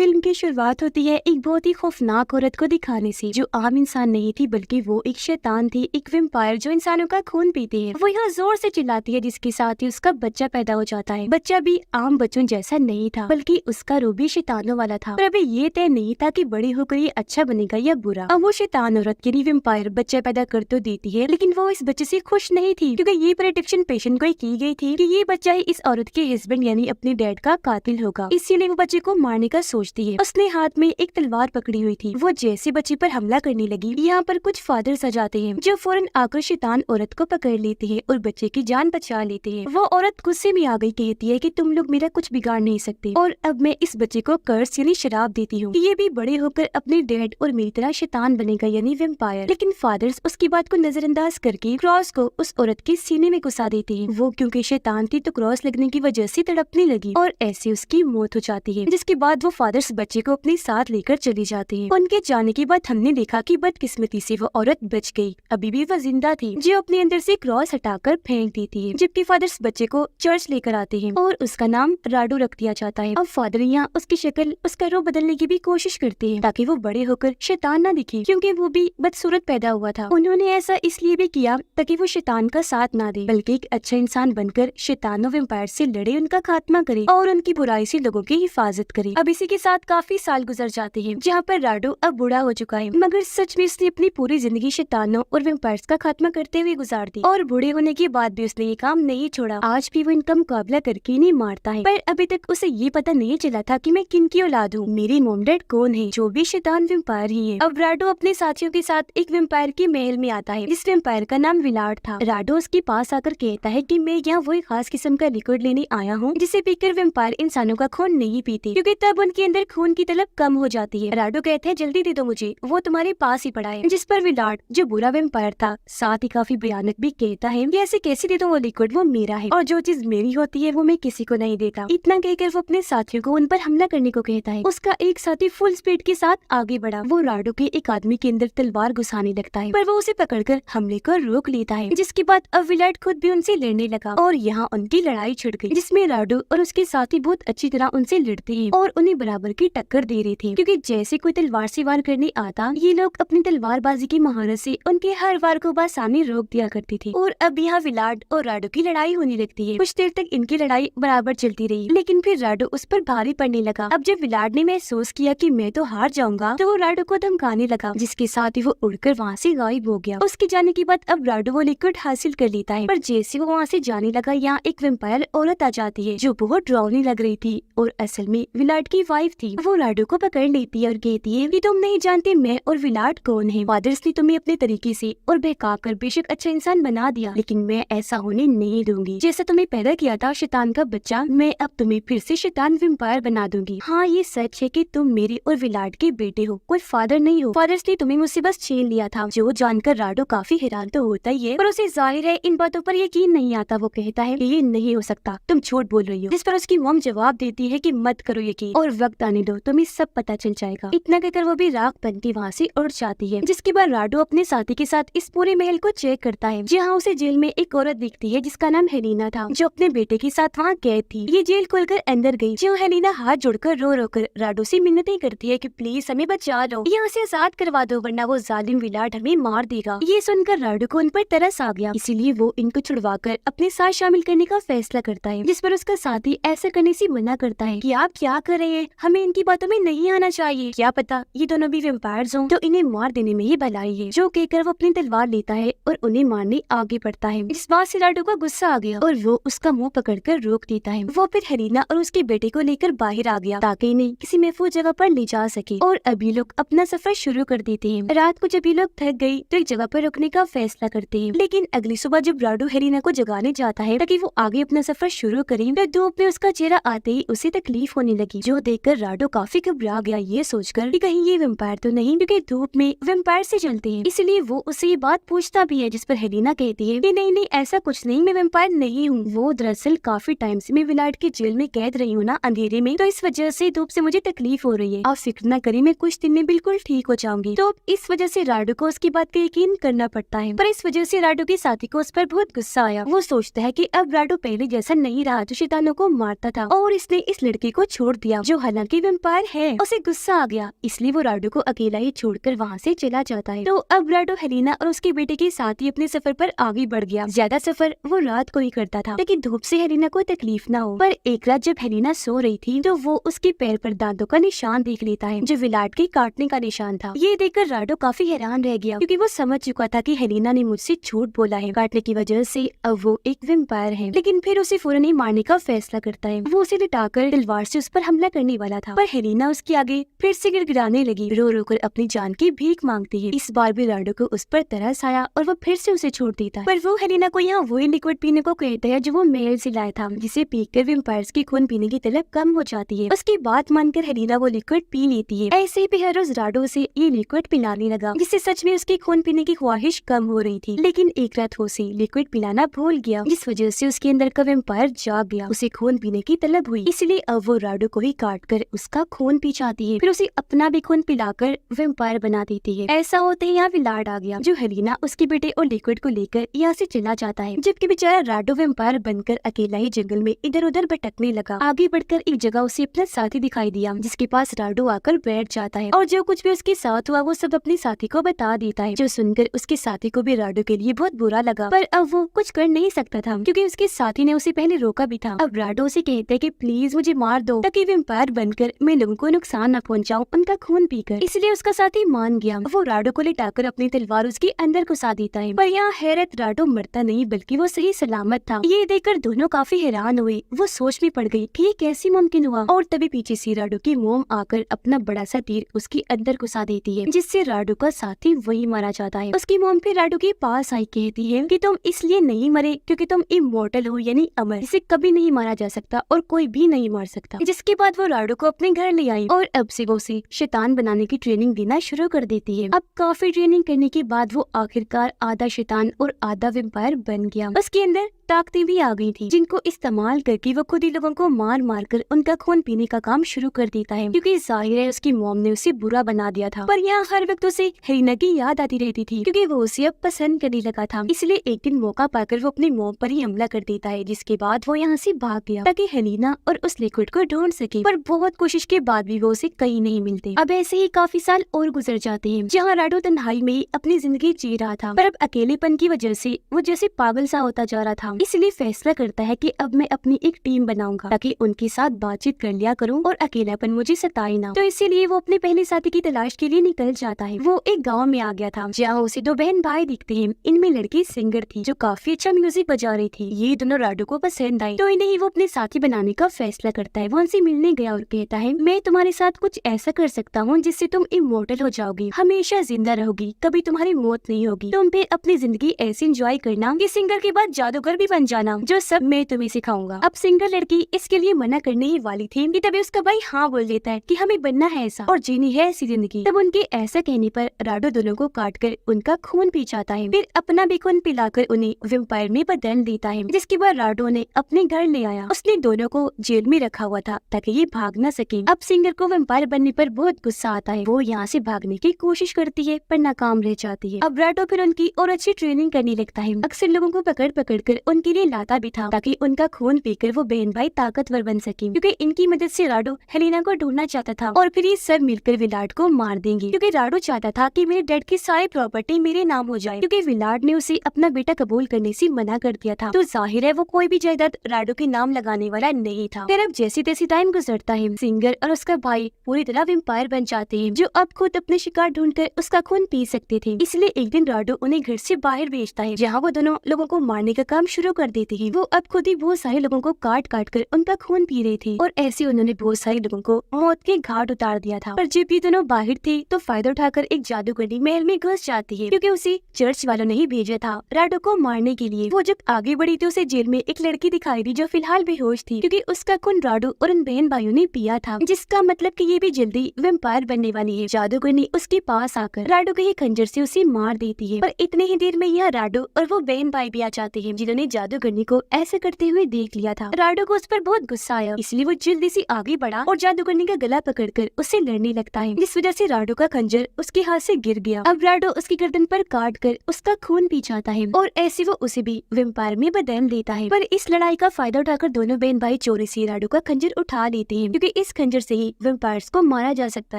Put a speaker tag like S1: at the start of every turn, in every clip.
S1: Film की शुरुआत होती है एक बहुत ही खौफनाक औरत को दिखाने से, जो आम इंसान नहीं थी बल्कि वो एक शैतान थी, एक वैम्पायर जो इंसानों का खून पीती है। वो यहाँ जोर से चिल्लाती है, जिसके साथ ही उसका बच्चा पैदा हो जाता है। बच्चा भी आम बच्चों जैसा नहीं था, बल्कि उसका रूप भी शैतानों वाला था। पर अभी ये तय नहीं था कि बड़ी होकर ये अच्छा बनेगा या बुरा। अब वो शैतान औरत के लिए वैम्पायर बच्चा पैदा कर तो देती है, लेकिन वो इस बच्चे से खुश नहीं थी, क्योंकि ये प्रेडिक्शन पेशेंट को की गई थी कि ये बच्चा ही इस औरत के हस्बैंड यानी अपने डैड का कातिल होगा। इसीलिए वो बच्चे को मारने का सोचती है। उसने हाथ में एक तलवार पकड़ी हुई थी। वो जैसे बच्चे पर हमला करने लगी, यहाँ पर कुछ फादर्स आ जाते हैं, जो फौरन आकर शैतान औरत को पकड़ लेते हैं और बच्चे की जान बचा लेते हैं। वो औरत गुस्से में आ गई, कहती है कि तुम लोग मेरा कुछ बिगाड़ नहीं सकते, और अब मैं इस बच्चे को कर्स यानी शराब देती हूँ कि ये भी बड़े होकर अपने डैड और मेरी तरह शैतान बनेगा यानी वैम्पायर। लेकिन फादर्स उसकी बात को नजरअंदाज करके क्रॉस को उस औरत के सीने में घुसा देते हैं। वो क्योंकि शैतान थी तो क्रॉस लगने की वजह से तड़पने लगी और ऐसे उसकी मौत हो जाती है। जिसके बाद वो फादर्स बच्चे को अपने साथ लेकर चली जाते हैं। उनके जाने के बाद हमने देखा कि बदकिस्मती से वो औरत बच गई। अभी भी वो जिंदा थी, जो अपने अंदर से क्रॉस हटाकर फेंक देती है। जबकि फादर्स बच्चे को चर्च लेकर आते हैं और उसका नाम राडू रख दिया जाता है। अब फादर यहाँ उसकी शक्ल, उसका रूप बदलने की भी कोशिश करते हैं ताकि वो बड़े होकर शैतान न दिखे, क्योंकि वो भी बदसूरत पैदा हुआ था। उन्होंने ऐसा इसलिए भी किया ताकि वो शैतान का साथ ना दे, बल्कि एक अच्छा इंसान बनकर शैतानों वैम्पायर से लड़े, उनका खात्मा करे और उनकी बुराई से लोगों की हिफाजत करे। अब इसी के साथ काफी साल गुजर जाते हैं, जहाँ पर राडू अब बूढ़ा हो चुका है, मगर सच में उसने अपनी पूरी जिंदगी शैतानों और वैम्पायर्स का खात्मा करते हुए गुजार दी। और बूढ़े होने के बाद भी उसने ये काम नहीं छोड़ा। आज भी वो इनका मुकाबला करके नहीं मारता है, पर अभी तक उसे ये पता नहीं चला था कि मैं किन की औलाद हूँ, मेरी मॉम डैड कौन है, जो भी शैतान वैम्पायर ही है। अब राडू अपने साथियों के साथ एक वैम्पायर के महल में आता है। इस वैम्पायर का नाम विलाट था। राडू उसके पास आकर कहता है कि मैं यहाँ वही खास किस्म का लिक्विड लेने आया हूँ, जिसे पीकर वैम्पायर इंसानों का खून नहीं पीते, क्योंकि तब उनके अंदर खून की तलब कम हो जाती है। राडू कहते हैं जल्दी दे दो मुझे, वो तुम्हारे पास ही पड़ा है। जिस पर विलाट, जो बुरा वैम्पायर था, साथ ही काफी भयानक भी कहता है कि ऐसे कैसे दे दो वो लिक्विड, वो मेरा है और जो चीज मेरी होती है वो मैं किसी को नहीं देता। इतना कहकर वो अपने साथियों को उन पर हमला करने को कहता है। उसका एक साथी फुल स्पीड के साथ आगे बढ़ा। वो राडू के एक आदमी के अंदर तलवार घुसाने लगता है, पर वो उसे पकड़कर हमले को रोक लेता है। जिसके बाद अब विलाट खुद भी उनसे लड़ने लगा और यहाँ उनकी लड़ाई छिड़ गई, जिसमें राडू और उसके साथी बहुत अच्छी तरह उनसे लड़ते हैं और उन्हें बराबर की टक्कर दे रहे थे, क्योंकि जैसे कोई तलवार से वार करने आता, ये लोग अपनी तलवारबाजी की महारत से उनके हर वार को बआसानी रोक दिया करती थी। और अब यहाँ विलाट और राडू की लड़ाई होने लगती है। कुछ देर तक इनकी लड़ाई बराबर चलती रही, लेकिन फिर राडू उस पर भारी पड़ने लगा। अब जब विलाट ने महसूस किया कि मैं तो हार जाऊंगा, तो वो राडू को धमकाने लगा, जिसके साथ ही वो उड़कर वहाँ से गायब हो गया। उसके जाने के बाद अब राडू वो लिक्विड हासिल कर लेता है, पर जैसे वो वहाँ से जाने लगा, यहाँ एक वैम्पायर औरत आ जाती है, जो बहुत डरावनी लग रही थी और असल में विलाट की वाइफ थी। वो राडू को पकड़ लेती है और कहती है कि तुम नहीं जानते मैं और विलाट कौन है। फादर्स ने तुम्हें अपने तरीके से और बहकाकर बेशक अच्छा इंसान बना दिया, लेकिन मैं ऐसा होने नहीं दूंगी। जैसा तुम्हें पैदा किया था शैतान का बच्चा, मैं अब तुम्हें फिर से शैतान वैम्पायर बना दूंगी। हाँ, ये सच है कि तुम मेरे और विलाट के बेटे हो, कोई फादर नहीं हो। फादर्स ने तुम्हें मुझसे बस छीन लिया था। जो जानकर राडू काफी हैरान तो होता ही है, पर उसे जाहिर है इन बातों पर यकीन नहीं आता। वो कहता है कि ये नहीं हो सकता, तुम झूठ बोल रही हो। जिस पर उसकी मॉम जवाब देती है कि मत करो यकीन और वक्त आने दो, तुम्हें सब पता चल जाएगा। इतना कहकर वो भी राख बनती वहाँ से उड़ जाती है। जिसके बाद राडू अपने साथी के साथ इस पूरे महल को चेक करता है, जहाँ उसे जेल में एक औरत दिखती है जिसका नाम हेलिना था, जो अपने बेटे के साथ वहाँ कैद थी। ये जेल खोलकर अंदर गई, जो हेलिना हाथ जोड़कर रो रो कर राडू से मिन्नतें करती है कि प्लीज हमें बचा लो, यहाँ से आजाद करवा दो, वरना वो जालिम विलाट हमें मार देगा। ये सुनकर राडू को उन पर तरस आ गया, इसीलिए वो इनको छुड़वाकर अपने साथ शामिल करने का फैसला करता है। जिस पर उसका साथी ऐसा करने से मना करता है कि आप क्या कर रहे हैं, हमें इनकी बातों में नहीं आना चाहिए, क्या पता ये दोनों भी वैम्पायर्स हों, तो इन्हें मार देने में ही भलाई है। जो कहकर वो अपनी तलवार लेता है और उन्हें मारने आगे बढ़ता है। इस बात से राडू को गुस्सा आ गया और वो उसका मुंह पकड़कर रोक देता है। वो फिर हेलिना और उसके बेटे को लेकर बाहर आ गया ताकि इन्हें किसी महफूज जगह पर ले जा सके, और अभी लोग अपना सफर शुरू कर देते हैं। रात को जब ये लोग थक गए तो एक जगह पर रुकने का फैसला करते हैं, लेकिन अगली सुबह जब राडू हेलिना को जगाने जाता है ताकि वो आगे अपना सफर शुरू करे, तो धूप में उसका चेहरा आते ही उसे तकलीफ होने लगी, जो देखकर राडू काफी घबरा गया, ये सोचकर कि कहीं ये वैम्पायर तो नहीं, क्योंकि धूप में वैम्पायर से जलते हैं। इसलिए वो उससे ये बात पूछता भी है, जिस पर हेलिना कहती है कि नहीं नहीं ऐसा कुछ नहीं, मैं वैम्पायर नहीं हूँ। वो दरअसल काफी टाइम से मैं विलाट के जेल में कैद रही हूँ ना, अंधेरे में, तो इस वजह से धूप से मुझे तकलीफ हो रही है। आप फिक्र न करें, मैं कुछ दिन में बिल्कुल ठीक हो जाऊंगी। तो इस वजह से राडू को उसकी बात का यकीन करना पड़ता है, पर इस वजह से राडू के साथी को उस पर बहुत गुस्सा आया। वो सोचता है कि अब राडू पहले जैसा नहीं रहा, जो शैतानों को मारता था, और इसने इस लड़के को छोड़ दिया, जो हालांकि वेम्पायर है। उसे गुस्सा आ गया, इसलिए वो राडो को अकेला ही छोड़कर वहाँ से चला जाता है। तो अब राडो हेलिना और उसके बेटे के साथ ही अपने सफर पर आगे बढ़ गया। ज्यादा सफर वो रात को ही करता था ताकि धूप से हेलिना को तकलीफ ना हो। पर एक रात जब हेलिना सो रही थी तो वो उसके पैर पर दांतों का निशान देख लेता है, जो विलाट के काटने का निशान था। ये देखकर राडो काफी हैरान रह गया, क्योंकि वो समझ चुका था कि हेलिना ने मुझसे झूठ बोला है। काटने की वजह से अब वो एक वेम्पायर है। लेकिन फिर उसे फौरन ही मारने का फैसला करता है। वो उसे लिटाकर तलवार से उस पर हमला करने वाला था, पर हेलिना उसके आगे फिर से गिड़गिड़ाने लगी, रो रो कर अपनी जान की भीख मांगती है। इस बार भी राडो को उस पर तरस आया और वो फिर से उसे छोड़ देता है। पर वो हेलिना को यहाँ वही लिक्विड पीने को कहता है जो वो महल से लाया था, जिसे पीकर वेम्पायर्स की खून पीने की तलब कम हो जाती है। उसकी बात मानकर हेलिना वो लिक्विड पी लेती है। ऐसे ही हर रोज राडो से ये लिक्विड पिलाने लगा, जिससे सच में उसकी खून पीने की ख्वाहिश कम हो रही थी। लेकिन एक रात वो उसे लिक्विड पिलाना भूल गया, जिस वजह से उसके अंदर का वेम्पायर जाग गया। उसे खून पीने की तलब हुई, इसलिए अब वो राडो को ही काट कर उसका खून पी जाती है। फिर उसे अपना भी खून पिलाकर वेम्पायर बना देती है। ऐसा होते ही यहाँ विलाट आ गया, जो हेलिना उसके बेटे और लिक्विड को लेकर यहाँ से चला जाता है। जबकि बेचारा राडो वेम्पायर बनकर अकेला ही जंगल में इधर उधर भटकने लगा। आगे बढ़कर एक जगह उसे अपना साथी दिखाई दिया, जिसके पास राडो आकर बैठ जाता है और जो कुछ भी उसके साथ हुआ वो सब अपने साथी को बता देता है। जो सुनकर उसके साथी को भी राडो के लिए बहुत बुरा लगा, पर अब वो कुछ कर नहीं सकता था, क्योंकि उसके साथी ने उसे पहले रोका भी था। अब राडो उसे कहते हैं कि प्लीज मुझे मार दो, ताकि वेम्पायर बनकर मैं लोगों को नुकसान न पहुंचाऊं उनका खून पीकर। इसलिए उसका साथी मान गया। वो राडो को लिटाकर अपनी तलवार उसके अंदर घुसा देता है। पर यहाँ हैरत, राडो मरता नहीं बल्कि वो सही सलामत था। ये देखकर दोनों काफी हैरान हुए। वो सोच में पड़ गई कि ये कैसे मुमकिन हुआ। और तभी पीछे से राडो की मोम आकर अपना बड़ा सा तीर उसके अंदर घुसा देती है, जिससे राडो का साथी वही मारा जाता है। उसकी मोम फिर राडो के पास आई, कहती है कि तुम इसलिए नहीं मरे क्योंकि तुम इमोर्टल हो, यानी अमर, इसे कभी नहीं मारा जा सकता और कोई भी नहीं मार सकता। जिसके बाद वो राडो को अपने घर ले आई और अब से वो उसे शैतान बनाने की ट्रेनिंग देना शुरू कर देती है। अब काफी ट्रेनिंग करने के बाद वो आखिरकार आधा शैतान और आधा वेम्पायर बन गया। उसके अंदर ताकतें भी आ गई थी, जिनको इस्तेमाल करके वो खुद ही लोगों को मार मार कर उनका खून पीने का काम शुरू कर देता है, क्योंकि जाहिर है उसकी मॉम ने उसे बुरा बना दिया था। पर यहाँ हर वक्त उसे हेलिना की याद आती रहती थी, क्योंकि वो उसे अब पसंद करने लगा था। इसलिए एक दिन मौका पाकर वो अपनी मॉम पर ही हमला कर देता है, जिसके बाद वो यहाँ से भाग गया ताकि हेलिना और उस लिक्विड को ढूंढ सके। पर बहुत कोशिश के बाद भी वो उसे कहीं नहीं मिलते। अब ऐसे ही काफी साल और गुजर जाते हैं, जहाँ राडो तन्हाई में ही अपनी जिंदगी जी रहा था। पर अब अकेलेपन की वजह से वो जैसे पागल सा होता जा रहा था। इसलिए फैसला करता है कि अब मैं अपनी एक टीम बनाऊंगा, ताकि उनके साथ बातचीत कर लिया करूं और अकेलापन मुझे सताए ना। तो इसीलिए वो अपने पहले साथी की तलाश के लिए निकल जाता है। वो एक गांव में आ गया था, जहाँ उसे दो बहन भाई दिखते हैं। इनमें लड़की सिंगर थी, जो काफी अच्छा म्यूजिक बजा रही थी। ये दोनों राडो को पसंद आई, तो इन्हें ही वो अपने साथी बनाने का फैसला करता है। वो उनसे मिलने गया और कहता है, मैं तुम्हारे साथ कुछ ऐसा कर सकता हूँ जिससे तुम इमोर्टल हो जाओगी, हमेशा जिंदा रहोगी, कभी तुम्हारी मौत नहीं होगी। तुम फिर अपनी जिंदगी ऐसे एंजॉय करना कि सिंगर के बाद जादूगर भी बन जाना, जो सब मैं तुम्हें सिखाऊंगा। अब सिंगर लड़की इसके लिए मना करने ही वाली थी कि तभी उसका भाई हाँ बोल देता है कि हमें बनना है ऐसा और जीनी है ऐसी जिंदगी। तब उनके ऐसा कहने पर राडो दोनों को काटकर उनका खून पी जाता है, फिर अपना भी खून पिलाकर उन्हें वेम्पायर में बदल देता है। जिसके बाद राडो ने अपने घर ले आया। उसने दोनों को जेल में रखा हुआ था ताकि ये भाग न सके। अब सिंगर को वेम्पायर बनने पर बहुत गुस्सा आता है। वो यहाँ से भागने की कोशिश करती है पर नाकाम रह जाती है। अब राडो फिर उनकी और अच्छी ट्रेनिंग करने लगता है। अक्सर लोगों को पकड़ पकड़ कर उनके लिए लाता भी था, ताकि उनका खून पीकर वो बहन भाई ताकतवर बन सके। क्योंकि इनकी मदद से राडो हेलिना को ढूंढना चाहता था और फिर ये सब मिलकर विलाट को मार देंगे, क्योंकि राडो चाहता था कि मेरे डैड की सारी प्रॉपर्टी मेरे नाम हो जाए, क्योंकि विलाट ने उसे अपना बेटा कबूल करने से मना कर दिया था। तो जाहिर है वो कोई भी जायदाद राडो के नाम लगाने वाला नहीं था। फिर अब जैसे तैसे टाइम गुजरता है, सिंगर और उसका भाई पूरी तरह वेम्पायर बन जाते हैं, जो अब खुद अपने शिकार ढूंढकर उसका खून पी सकते थे। इसलिए एक दिन राडो उन्हें घर से बाहर भेजता है, जहाँ वो दोनों लोगों को मारने का काम शुरू कर देते हैं। वो अब खुद ही बहुत सारे लोगों को काट काट कर उनका खून पी रहे थे और ऐसे उन्होंने बहुत सारे लोगों को मौत के घाट उतार दिया था। पर जब ये दोनों बाहर थे तो फायदा उठाकर एक जादूगरनी महल में घुस जाती है, क्योंकि उसे चर्च वालों ने ही भेजा था राडो को मारने के लिए। वो जब आगे बढ़ी तो उसे जेल में एक लड़की दिखाई दी, जो फिलहाल बेहोश थी, क्योंकि उसका खून राडो और उन बहन भाइयों ने पिया था, जिसका मतलब कि ये भी जल्दी वेम्पायर बनने वाली है। जादूगरनी उसके पास आकर राडो के ही खंजर से उसे मार देती है। पर इतने ही देर में यहाँ राडो और वो बहन भाई भी आ जाते हैं, जिन्होंने जादूगरनी को ऐसे करते हुए देख लिया था। राडो को उस पर बहुत गुस्सा आया, इसलिए वो जल्दी से आगे बढ़ा और जादूगरनी का गला पकड़कर उससे लड़ने लगता है, जिस वजह से राडो का खंजर उसके हाथ से गिर गया। अब राडो उसकी गर्दन पर काट कर उसका खून पी जाता है और ऐसे वो उसे भी वेम्पायर में बदल देता है। पर इस लड़ाई का फायदा उठाकर दोनों बहन भाई चोरी से राडो का खंजर उठा लेते हैं, क्योंकि इस खंजर से ही वेम्पायर्स को मारा जा सकता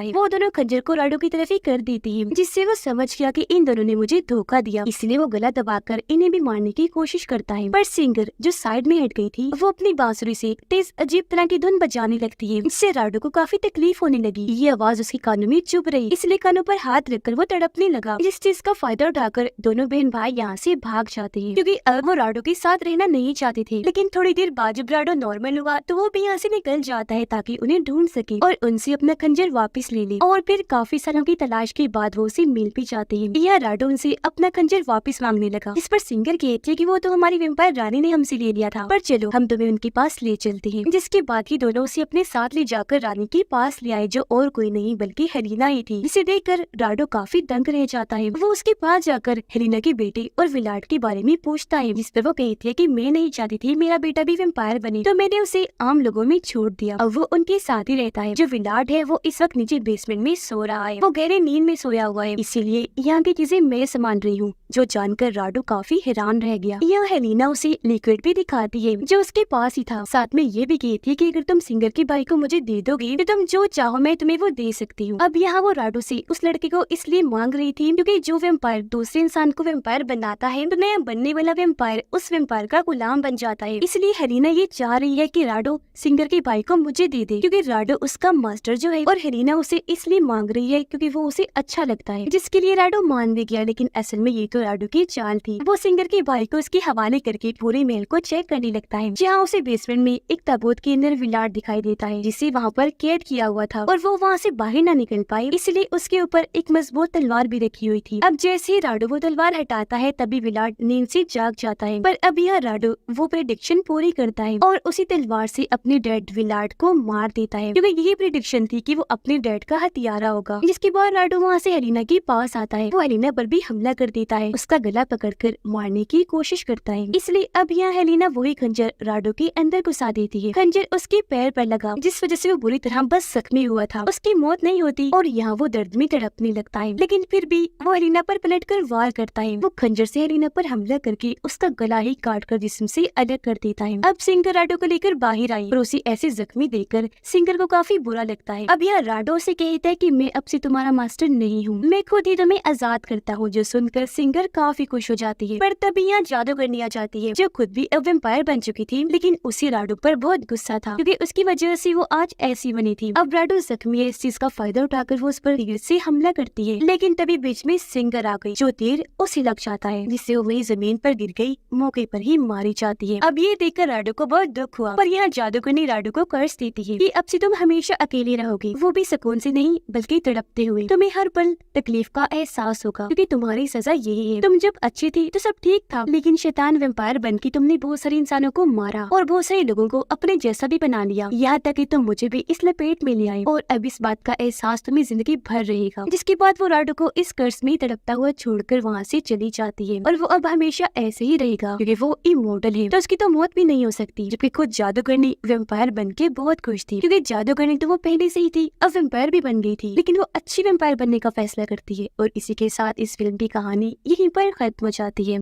S1: है। वो दोनों खंजर को राडो की तरफ ही कर देती है, जिससे वो समझ गया कि इन दोनों ने मुझे धोखा दिया, इसलिए वो गला दबाकर इन्हें भी मारने की कोशिश करता है। पर सिंगर जो साइड में हट गई थी, वो अपनी बांसुरी से तेज अजीब तरह की धुन बजाने लगती है, जिससे राडो को काफी तकलीफ होने लगी। ये आवाज उसके कानों में चुभ रही, इसलिए कानों पर हाथ रखकर वो तड़पने लगा। जिस चीज का फायदा उठाकर दोनों बहन भाई यहाँ से भाग जाते हैं, क्योंकि अब वो राडो के साथ रहना नहीं चाहते थे। लेकिन थोड़ी देर बाद जब राडो नॉर्मल हुआ तो वो भी यहाँ से निकल जाता है ताकि उन्हें ढूंढ सके और उनसे अपना खंजर वापस ले ले। और फिर काफी सालों की तलाश के बाद वो उसे मिल भी जाते हैं। यह राडो उनसे अपना खंजर वापस मांगने लगा, जिस पर सिंगर कहती है कि वो तो हमारी वेम्पायर रानी ने हमसे ले लिया था, पर चलो हम तुम्हें उनके पास ले चलते हैं। जिसके बाद ही दोनों उसे अपने साथ ले जाकर रानी के पास ले आए, जो और कोई नहीं बल्कि हेलिना ही थी। जिसे देखकर राडो काफी दंग रह जाता है। वो उसके पास जाकर हेलिना के बेटे और विलाट के बारे में पूछता है, जिस पर वो कहती है कि मैं नहीं चाहती थी मेरा बेटा भी वेम्पायर बने, तो मैंने उसे आम लोगों में छोड़ दिया। अब वो उनके साथ ही रहता है। जो विलाट है वो इस वक्त नीचे बेसमेंट में सो रहा है, वो गहरे नींद में सोया हुआ है, इसीलिए यहाँ की चीजें मैं संभाल रही हूँ, जो जानकर राडो काफी हैरान रह गया। यह हेलिना उसे लिक्विड भी दिखाती है जो उसके पास ही था। साथ में ये भी कहती है कि अगर तुम सिंगर के भाई को मुझे दे दोगे तो तुम जो चाहो मैं तुम्हें वो दे सकती हूँ। अब यहाँ वो राडो से उस लड़के को इसलिए मांग रही थी क्योंकि जो वेम्पायर दूसरे इंसान को वेम्पायर बनाता है तो नया बनने वाला वेम्पायर उस वेम्पायर का गुलाम बन जाता है। इसलिए हेलिना ये चाह रही है कि राडो सिंगर के भाई को मुझे दे दे, क्योंकि राडो उसका मास्टर जो है, और हेलिना उसे इसलिए मांग रही है क्योंकि वो उसे अच्छा लगता है, जिसके लिए राडो मान भी गया। लेकिन असल में ये तो राडो की चाल थी। वो सिंगर के भाई को उसके हवाले करके पूरे महल को चेक करने लगता है, जहाँ उसे बेसमेंट में एक ताबूत के अंदर विलाट दिखाई देता है, जिसे वहाँ पर कैद किया हुआ था और वो वहाँ से बाहर ना निकल पाए, इसलिए उसके ऊपर एक मजबूत तलवार भी रखी हुई थी। अब जैसे ही राडो वो तलवार हटाता है तभी विलाट नींद से जाग जाता है। पर अब यह राडो वो प्रेडिक्शन पूरी करता है और उसी तलवार से अपने डैड विलाट को मार देता है, क्योंकि यही प्रेडिक्शन थी कि वो अपने डैड का हथियारा होगा। जिसके बाद राडो वहाँ से हेलिना के पास आता है। वो हेलिना पर भी हमला कर देता है, उसका गला पकड़कर मारने की कोशिश करता है। इसलिए अब यहाँ हेलिना वही खंजर राडो के अंदर घुसा देती है। खंजर उसके पैर पर लगा, जिस वजह से वो बुरी तरह बस जख्मी हुआ था। उसकी मौत नहीं होती और यहाँ वो दर्द में तड़पने लगता है, लेकिन फिर भी वो हेलिना पर पलटकर वार करता है। वो खंजर से हेलिना पर हमला करके उसका गला ही काट कर जिस्म से अलग कर देता है। अब सिंगर राडो को लेकर बाहर आई और उसे ऐसे जख्मी देखकर सिंगर को काफी बुरा लगता है। अब यह राडो से कहता है कि मैं अब से तुम्हारा मास्टर नहीं हूँ, मैं खुद ही तुम्हें आजाद करता हूँ, जो सुनकर सिंगर काफी खुश हो जाती है। पर तभी यहाँ जादूगरनी आ जाती है, जो खुद भी अब वेम्पायर बन चुकी थी, लेकिन उसी राडो पर बहुत गुस्सा था क्योंकि उसकी वजह से वो आज ऐसी बनी थी। अब राडो जख्मी है, इस चीज का फायदा उठाकर वो उस पर तीर से हमला करती है, लेकिन तभी बीच में सिंगर आ गई, जो तीर उसे लग जाता है, जिससे वो वही जमीन पर गिर गई, मौके पर ही मारी जाती है। अब ये देखकर राडो को बहुत दुख हुआ, पर यहाँ जादूगरनी राडो को कर्ज देती है कि अब से तुम हमेशा अकेले रहोगे, वो भी सुकून से नहीं बल्कि तड़पते हुए। तुम्हें हर पल तकलीफ का एहसास होगा, क्योंकि तुम्हारी सजा यही है। तुम जब अच्छी थी तो सब ठीक था, लेकिन शैतान वेम्पायर बनके तुमने बहुत सारे इंसानों को मारा और बहुत सारे लोगों को अपने जैसा भी बना लिया, यहाँ तक कि तुम मुझे भी इस लपेट में ले आए, और अब इस बात का एहसास तुम्हें जिंदगी भर रहेगा। जिसके बाद वो राडो को इस कर्ज में तड़पता हुआ छोड़कर वहाँ से चली जाती है, और वो अब हमेशा ऐसे ही रहेगा क्योंकि वो इमोर्टल है, तो उसकी तो मौत भी नहीं हो सकती। जबकि खुद जादूगरनी वेम्पायर बनके बहुत खुश थी, क्योंकि जादूगरनी तो वो पहले से ही थी, अब वेम्पायर भी बन गई थी, लेकिन वो अच्छी वेम्पायर बनने का फैसला करती है। और इसी के साथ इस फिल्म की कहानी यहीं पर खत्म हो जाती है।